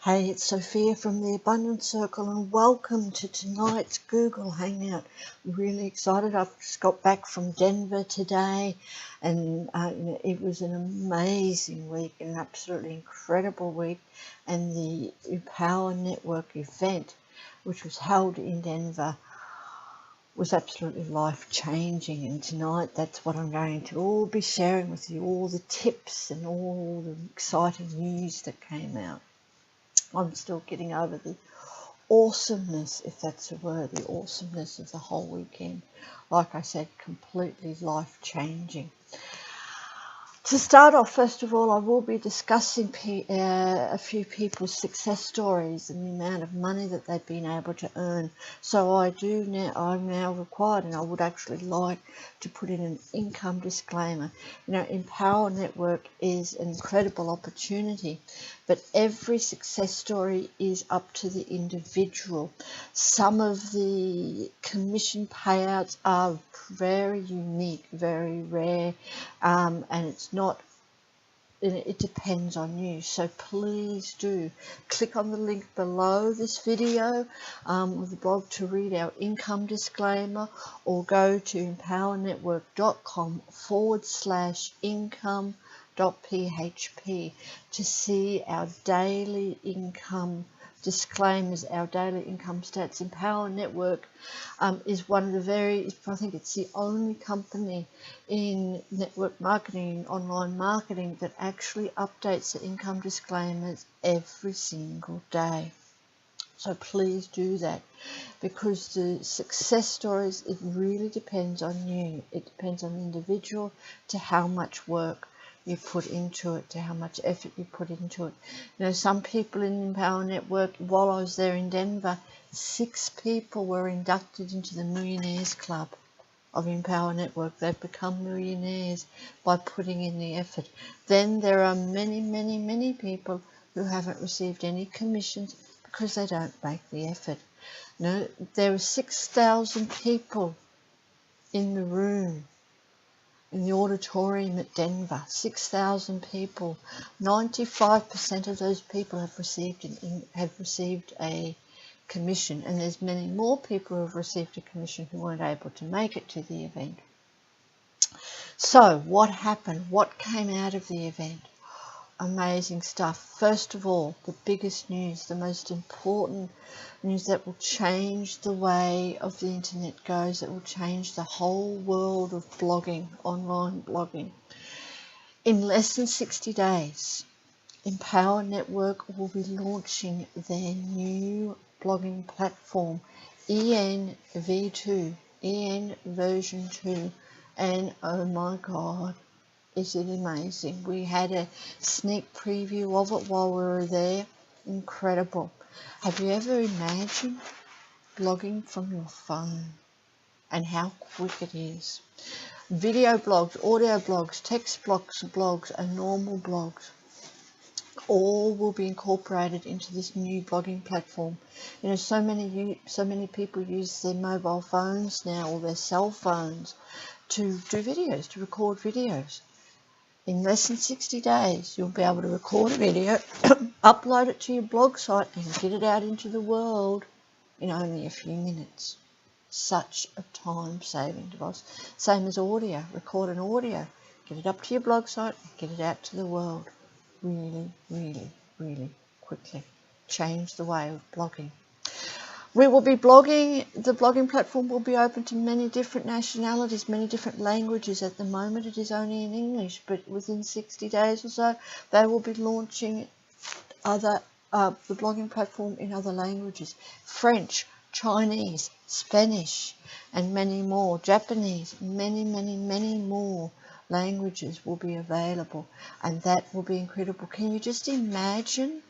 Hey, it's Sophia from the Abundance Circle and welcome to tonight's Google Hangout. Really excited. I've just got back from Denver today and it was an amazing week, an absolutely incredible week, and the Empower Network event, which was held in Denver, was absolutely life-changing. And tonight that's what I'm going to all be sharing with you, all the tips and all the exciting news that came out. I'm still getting over the awesomeness, if that's a word, the awesomeness of the whole weekend. Like I said, completely life-changing. To start off, first of all, I will be discussing a few people's success stories and the amount of money that they've been able to earn. So I'm now required, and I would actually like to put in an income disclaimer. Empower Network is an incredible opportunity, but every success story is up to the individual. Some of the commission payouts are very unique, very rare, and it depends on you. So please do click on the link below this video of the blog to read our income disclaimer, or go to empowernetwork.com/income.php to see our daily income disclaimers, our daily income stats. Empower Network is one of the I think it's the only company in network marketing, online marketing, that actually updates the income disclaimers every single day. So please do that, because the success stories, it really depends on you. It depends on the individual, to how much work you put into it, to how much effort you put into it. Some people in Empower Network, while I was there in Denver, 6 people were inducted into the Millionaires Club of Empower Network. They've become millionaires by putting in the effort. Then there are many, many, many people who haven't received any commissions because they don't make the effort. There are 6,000 people in the room, in the auditorium at Denver. 6,000 people. 95% of those people have received a commission, and there's many more people who have received a commission who weren't able to make it to the event. So what happened? What came out of the event? Amazing stuff. First of all, the biggest news, the most important news that will change the way of the internet goes, that will change the whole world of blogging, online blogging. In less than 60 days, Empower Network will be launching their new blogging platform, EN version 2, and oh my God, is it amazing. We had a sneak preview of it while we were there. Incredible. Have you ever imagined blogging from your phone and how quick it is? Video blogs, audio blogs, text blogs, and normal blogs all will be incorporated into this new blogging platform. So many people use their mobile phones now, or their cell phones, to do videos, to record videos. In less than 60 days, you'll be able to record a video, upload it to your blog site, and get it out into the world in only a few minutes. Such a time-saving device. Same as audio. Record an audio, get it up to your blog site, and get it out to the world really, really, really quickly. Change the way of blogging. We will be blogging. The blogging platform will be open to many different nationalities, many different languages. At the moment, it is only in English, but within 60 days or so, they will be launching the blogging platform in other languages: French, Chinese, Spanish, and many more. Japanese, many, many, many more languages will be available, and that will be incredible. Can you just imagine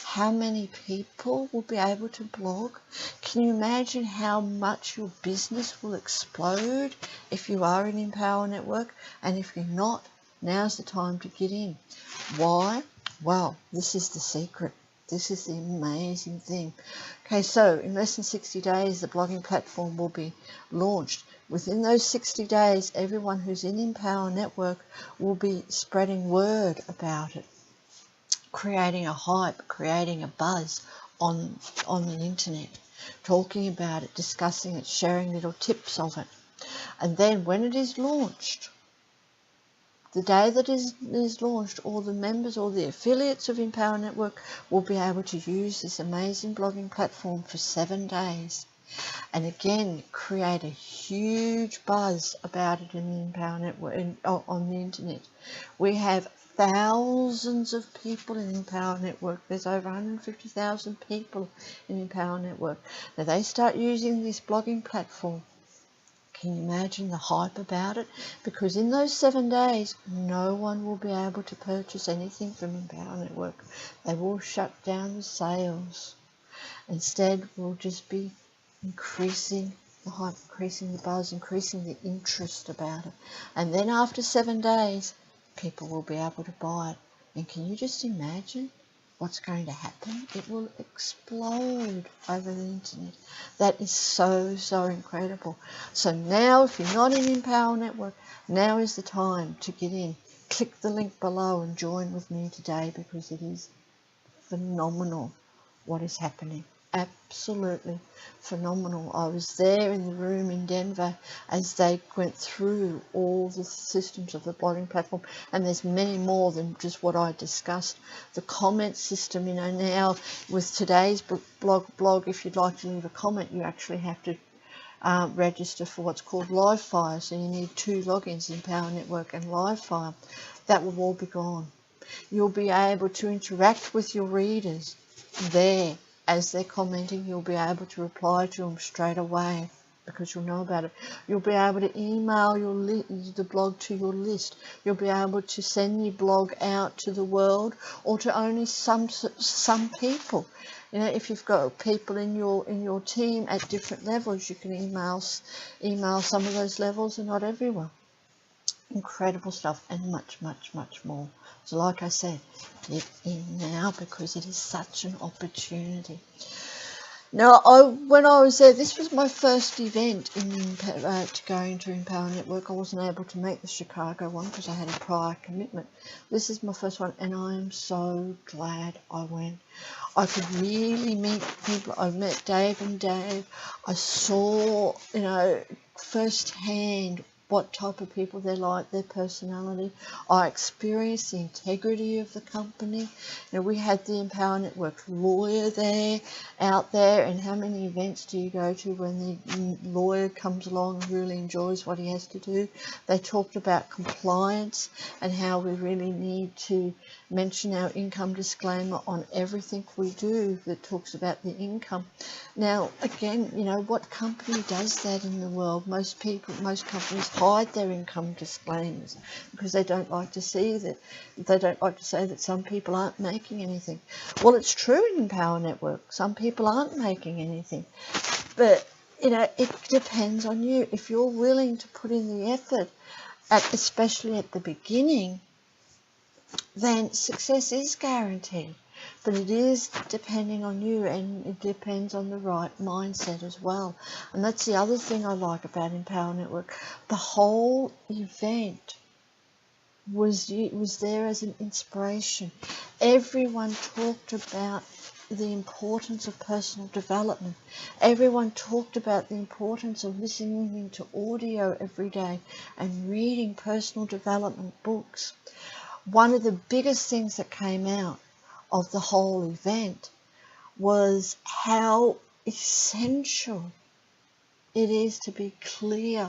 how many people will be able to blog? Can you imagine how much your business will explode if you are in Empower Network? And if you're not, now's the time to get in. Why? Well, this is the secret. This is the amazing thing. Okay, so in less than 60 days, the blogging platform will be launched. Within those 60 days, everyone who's in Empower Network will be spreading word about it. creating a hype, creating a buzz on the internet, talking about it, discussing it, sharing little tips of it. And then when it is launched, the day that is launched, all the members or the affiliates of Empower Network will be able to use this amazing blogging platform for 7 days. And again, create a huge buzz about it in the Empower Network, on the internet. We have thousands of people in Empower Network. There's over 150,000 people in Empower Network. Now they start using this blogging platform. Can you imagine the hype about it? Because in those 7 days, no one will be able to purchase anything from Empower Network. They will shut down the sales. Instead, we'll just be increasing the hype, increasing the buzz, increasing the interest about it. And then after 7 days, people will be able to buy it. And can you just imagine what's going to happen? It will explode over the internet. That is so, so incredible. So now, if you're not in Empower Network, now is the time to get in. Click the link below and join with me today, because it is phenomenal what is happening. Absolutely phenomenal. I was there in the room in Denver as they went through all the systems of the blogging platform, and there's many more than just what I discussed. The comment system, now with today's blog, if you'd like to leave a comment, you actually have to register for what's called Livefire. So you need 2 logins, Empower Network and Livefire. That will all be gone. You'll be able to interact with your readers there. As they're commenting, you'll be able to reply to them straight away, because you'll know about it. You'll be able to email the blog to your list. You'll be able to send your blog out to the world, or to only some people. If you've got people in your team at different levels, you can email some of those levels and not everyone. Incredible stuff, and much, much, much more. So like I said, get in now, because it is such an opportunity. Now, when I was there, this was my first event to going to Empower Network. I wasn't able to make the Chicago one because I had a prior commitment. This is my first one, and I am so glad I went. I could really meet people. I met Dave and Dave. I saw, firsthand what type of people they're like, their personality. I experienced the integrity of the company. We had the Empower Network lawyer out there, and how many events do you go to when the lawyer comes along and really enjoys what he has to do? They talked about compliance and how we really need to mention our income disclaimer on everything we do that talks about the income. Now, again, what company does that in the world? Most companies hide their income disclaimers because they don't like to see that. They don't like to say that some people aren't making anything. Well, it's true in Empower Network. Some people aren't making anything. But, it depends on you. If you're willing to put in the effort, especially at the beginning, then success is guaranteed. But it is depending on you, and it depends on the right mindset as well. And that's the other thing I like about Empower Network. The whole event was there as an inspiration. Everyone talked about the importance of personal development. Everyone talked about the importance of listening to audio every day and reading personal development books. One of the biggest things that came out of the whole event was how essential it is to be clear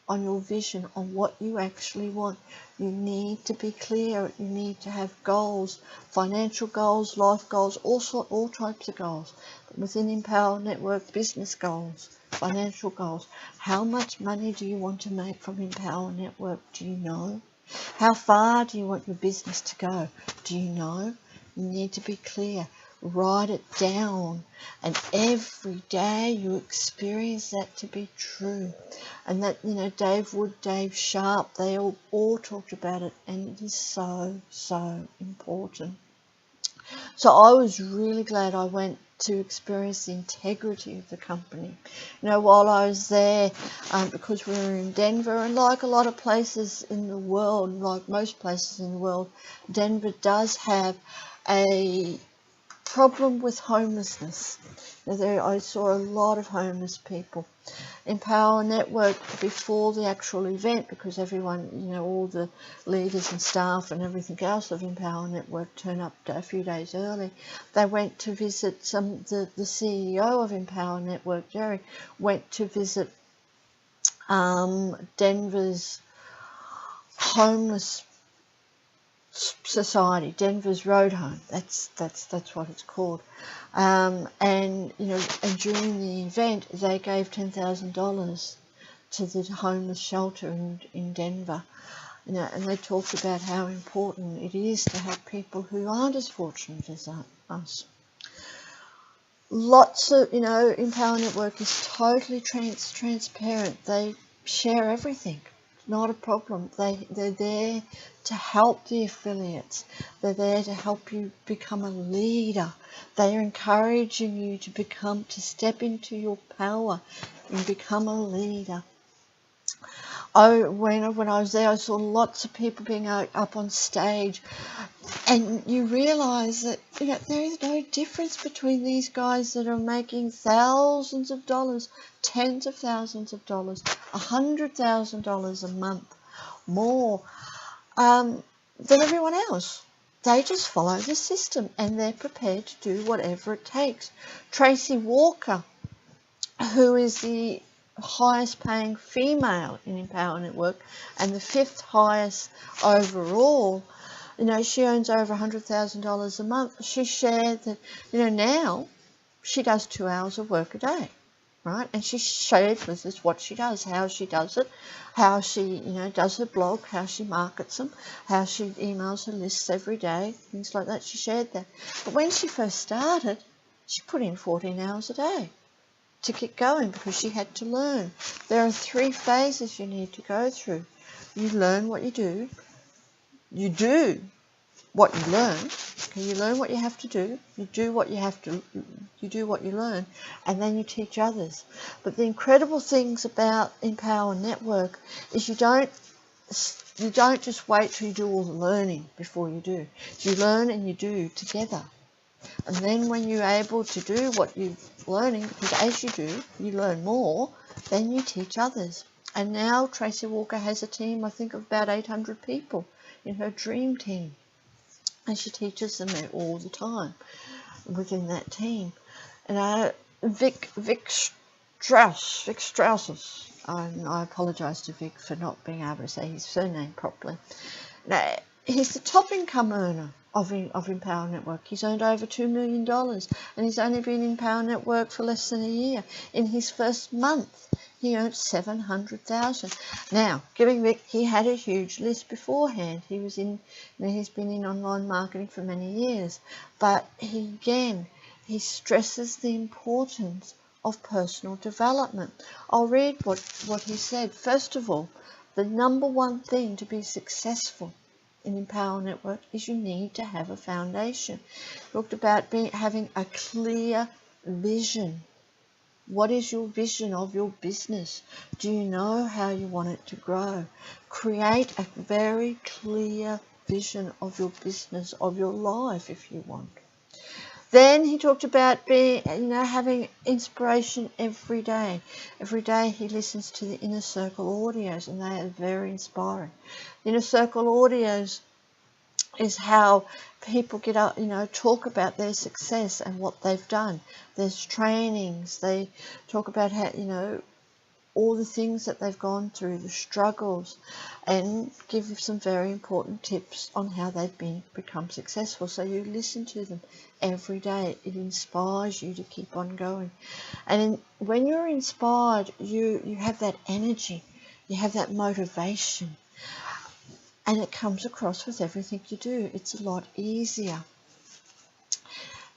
on your vision, on what you actually want. You need to be clear. You need to have goals, financial goals, life goals, all types of goals. But within Empower Network, business goals, financial goals. How much money do you want to make from Empower Network? Do you know? How far do you want your business to go? Do you know? You need to be clear. Write it down, and every day you experience that to be true. And that, Dave Wood, Dave Sharp, they all talked about it, and it is so, so important. So I was really glad I went to experience the integrity of the company. While I was there, because we were in Denver, and like a lot of places in the world, like most places in the world, Denver does have a problem with homelessness. I saw a lot of homeless people. Empower Network, before the actual event, because everyone, all the leaders and staff and everything else of Empower Network turn up a few days early. They went to visit the CEO of Empower Network, Jerry, went to visit Denver's homeless society, Denver's Road Home. That's what it's called. And during the event, they gave $10,000 to the homeless shelter in Denver. And they talked about how important it is to have people who aren't as fortunate as us. Lots of, Empower Network is totally transparent. They share everything. Not a problem. They're there to help the affiliates. They're there to help you become a leader. They are encouraging you to step into your power and become a leader. When I was there, I saw lots of people being up on stage, and you realise that there is no difference between these guys that are making thousands of dollars, tens of thousands of dollars, $100,000 a month more than everyone else. They just follow the system, and they're prepared to do whatever it takes. Tracy Walker, who is the highest paying female in Empower Network and the 5th highest overall, she earns over $100,000 a month. She shared that, now she does 2 hours of work a day, right? And she shared with us what she does, how she does it, how she, does her blog, how she markets them, how she emails her lists every day, things like that. She shared that. But when she first started, she put in 14 hours a day to get going, because she had to learn. There are 3 phases you need to go through. You learn what you do. You do what you learn. Okay, you learn what you have to do. You do what you learn, and then you teach others. But the incredible things about Empower Network is you don't just wait till you do all the learning before you do. You learn and you do together. And then when you're able to do what you're learning, because as you do, you learn more, then you teach others. And now Tracy Walker has a team, I think, of about 800 people in her dream team. And she teaches them all the time within that team. And Vic Strauss, I apologise to Vic for not being able to say his surname properly. Now, he's the top income earner of Empower Network. He's earned over $2 million, and he's only been in Empower Network for less than a year. In his first month, he earned $700,000. Now, giving Vic, he had a huge list beforehand. He's been in online marketing for many years, but he stresses the importance of personal development. I'll read what he said. First of all, the number one thing to be successful in Empower Network is you need to have a foundation. Talked about having a clear vision. What is your vision of your business? Do you know how you want it to grow? Create a very clear vision of your business, of your life, if you want. Then he talked about having inspiration every day. Every day he listens to the Inner Circle audios, and they are very inspiring. The Inner Circle audios is how people get up, talk about their success and what they've done. There's trainings. They talk about how, all the things that they've gone through, the struggles, and give some very important tips on how they've become successful. So you listen to them every day. It inspires you to keep on going. And when you're inspired, you have that energy, you have that motivation, and it comes across with everything you do. It's a lot easier.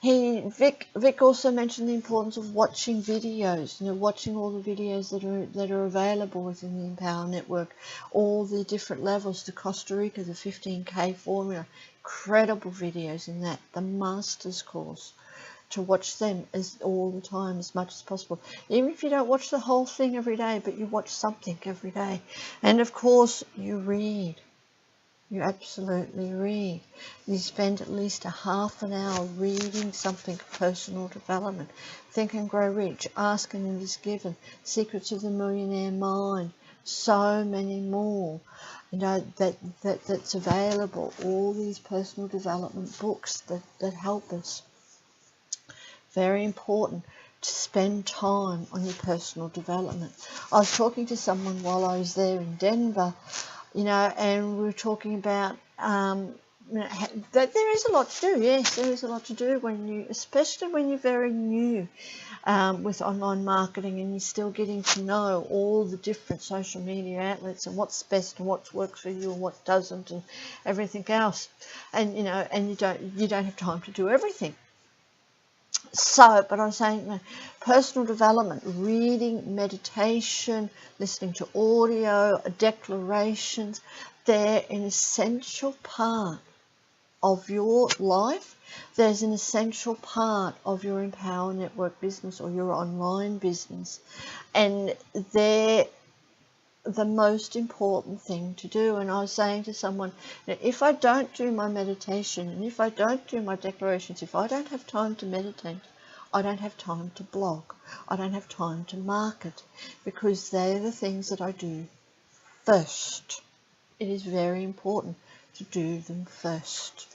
Vic also mentioned the importance of watching videos, watching all the videos that are available within the Empower Network, all the different levels, the Costa Rica, the 15K formula, incredible videos in that, the Masters course, to watch them all the time as much as possible. Even if you don't watch the whole thing every day, but you watch something every day. And of course, you read. You absolutely read. You spend at least a half an hour reading something personal development. Think and Grow Rich, Ask and It Is Given, Secrets of the Millionaire Mind, so many more. You know, that's available. All these personal development books that help us. Very important to spend time on your personal development. I was talking to someone while I was there in Denver, you know, and we were talking about you know, that there is a lot to do. Yes, there is a lot to do when you, especially when you're very new with online marketing and you're still getting to know all the different social media outlets and what's best and what works for you and what doesn't and everything else. And you know, and you don't have time to do everything. So, but I'm saying, you know, personal development, reading, meditation, listening to audio, declarations, they're an essential part of your life. There's an essential part of your Empower Network business or your online business. And they're the most important thing to do. And I was saying to someone, if I don't do my meditation and if I don't do my declarations, if I don't have time to meditate, I don't have time to blog, I don't have time to market, because they're the things that I do first. It is very important to do them first.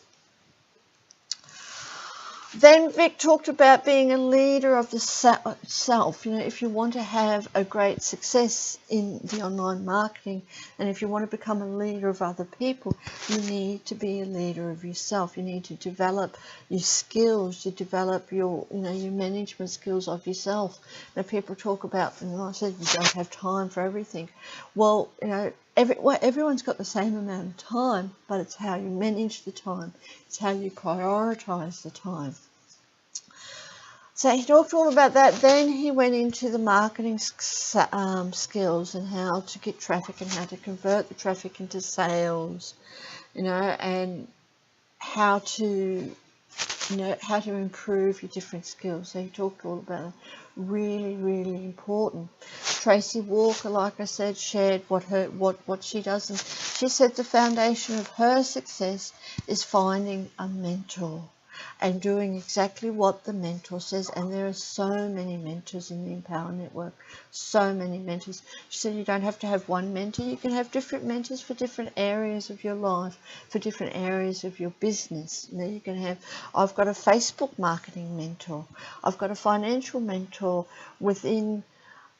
Then Vic talked about being a leader of the self. You know, if you want to have a great success in the online marketing, and if you want to become a leader of other people, you need to be a leader of yourself. You need to develop your skills, to develop your, you know, your management skills of yourself. Now, people talk about, and I said, you don't have time for everything. Well, you know, everyone's got the same amount of time, but it's how you manage the time. It's how you prioritize the time. So he talked all about that. Then he went into the marketing skills and how to get traffic and how to convert the traffic into sales, you know, and how to, you know, how to improve your different skills. So he talked all about it. Really, really important. Tracy Walker, like I said, shared what she does, and she said the foundation of her success is finding a mentor and doing exactly what the mentor says. And there are so many mentors in the Empower Network, so many mentors. She said you don't have to have one mentor, you can have different mentors for different areas of your life, for different areas of your business. You know, you can have, I've got a Facebook marketing mentor, I've got a financial mentor within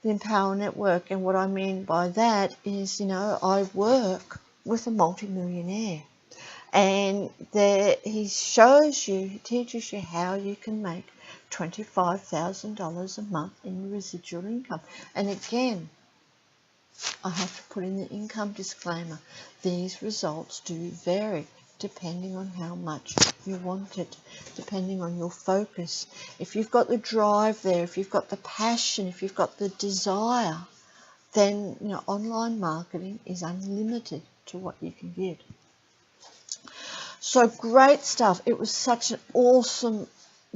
the Empower Network. And what I mean by that is, you know, I work with a multimillionaire. And there he shows you, he teaches you how you can make $25,000 a month in residual income. And again, I have to put in the income disclaimer. These results do vary depending on how much you want it, depending on your focus. If you've got the drive there, if you've got the passion, if you've got the desire, then, you know, online marketing is unlimited to what you can give. So great stuff. It was such an awesome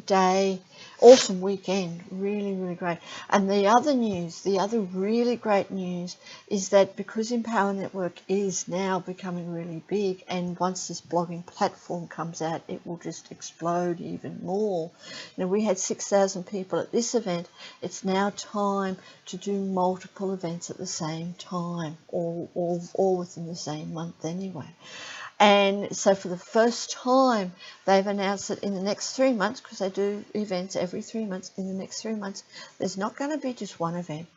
day, awesome weekend, really, really great. And the other news, the other really great news is that because Empower Network is now becoming really big, and once this blogging platform comes out, it will just explode even more. You know, we had 6,000 people at this event. It's now time to do multiple events at the same time, all within the same month anyway. And so for the first time, they've announced that in the next 3 months, because they do events every 3 months, in the next 3 months, there's not going to be just one event,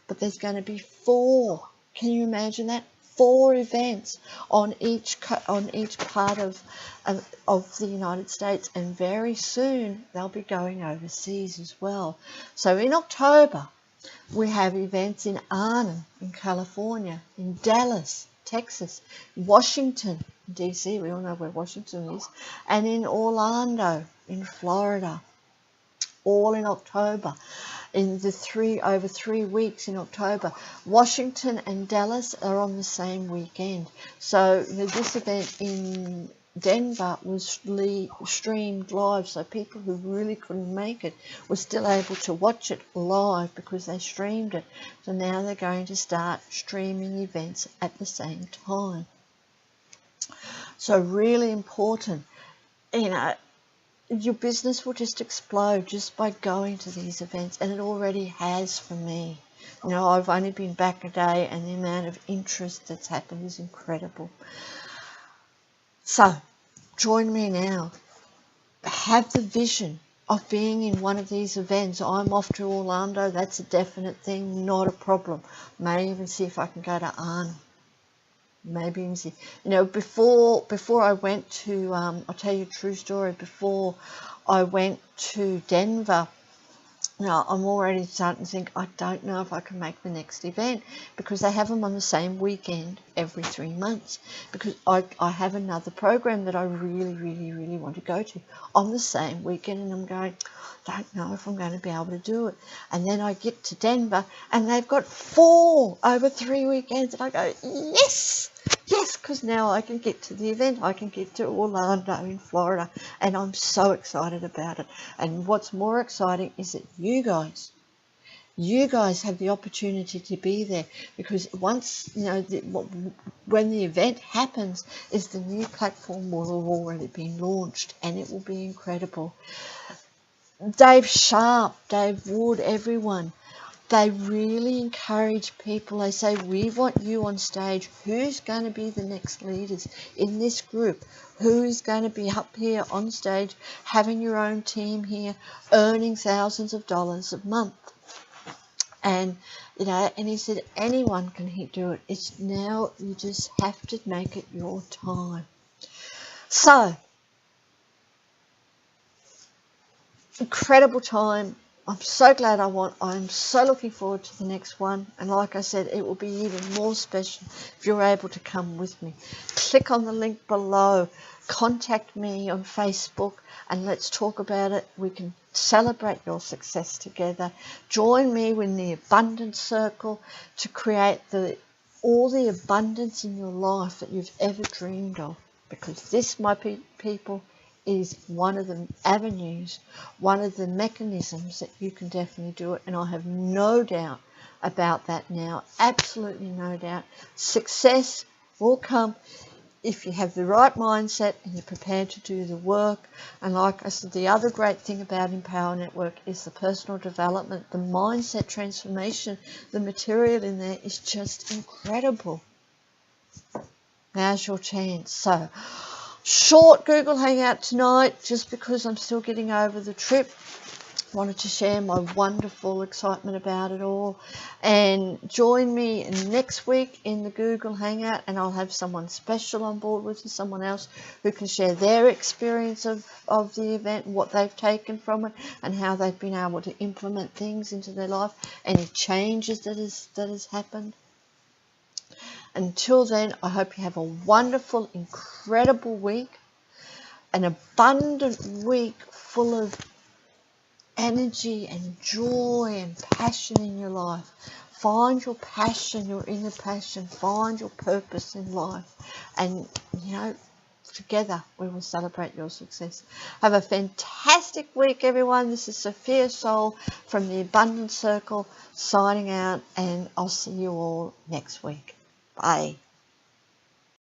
but there's going to be 4. Can you imagine that? 4 events on each part of the United States, and very soon they'll be going overseas as well. So in October, we have events in Arnhem, in California, in Dallas, Texas, Washington, DC, we all know where Washington is, and in Orlando, in Florida, all in October, in the over 3 weeks in October. Washington and Dallas are on the same weekend. So, you know, this event in Denver was streamed live, so people who really couldn't make it were still able to watch it live because they streamed it. So now they're going to start streaming events at the same time. So really important, you know, your business will just explode just by going to these events, and it already has for me. You know, I've only been back a day, and the amount of interest that's happened is incredible. So join me now. Have the vision of being in one of these events. I'm off to Orlando. That's a definite thing, not a problem. May even see if I can go to Arnhem. Maybe even see, you know, before I went to, I'll tell you a true story. Before I went to Denver, now, I'm already starting to think, I don't know if I can make the next event, because they have them on the same weekend every 3 months, because I have another program that I really, really, really want to go to on the same weekend, and I'm going, don't know if I'm going to be able to do it. And then I get to Denver, and they've got 4 over 3 weekends, and I go, yes, because now I can get to the event. I can get to Orlando in Florida, and I'm so excited about it. And what's more exciting is that you guys have the opportunity to be there, because once, you know, when the event happens, is the new platform will have already been launched, and it will be incredible. Dave Sharp, Dave Wood, everyone, they really encourage people. They say, we want you on stage. Who's going to be the next leaders in this group? Who's going to be up here on stage, having your own team here, earning thousands of dollars a month? And, you know, and he said, anyone can do it. It's now, you just have to make it your time. So, incredible time. I'm so glad I'm so looking forward to the next one. And like I said, it will be even more special if you're able to come with me. Click on the link below. Contact me on Facebook, and let's talk about it. We can celebrate your success together. Join me in the abundance circle to create all the abundance in your life that you've ever dreamed of. Because this, my people, is one of the avenues, one of the mechanisms that you can definitely do it. And I have no doubt about that now, absolutely no doubt. Success will come if you have the right mindset and you're prepared to do the work. And like I said, the other great thing about Empower Network is the personal development, the mindset transformation. The material in there is just incredible. Now's your chance. So, short Google Hangout tonight, just because I'm still getting over the trip. Wanted to share my wonderful excitement about it all. And join me next week in the Google Hangout, and I'll have someone special on board with me, someone else who can share their experience of the event, what they've taken from it, and how they've been able to implement things into their life, any changes that has happened. Until then, I hope you have a wonderful, incredible week, an abundant week full of energy and joy and passion in your life. Find your passion, your inner passion. Find your purpose in life. And, you know, together we will celebrate your success. Have a fantastic week, everyone. This is Sophia Soul from the Abundance Circle signing out, and I'll see you all next week. Bye.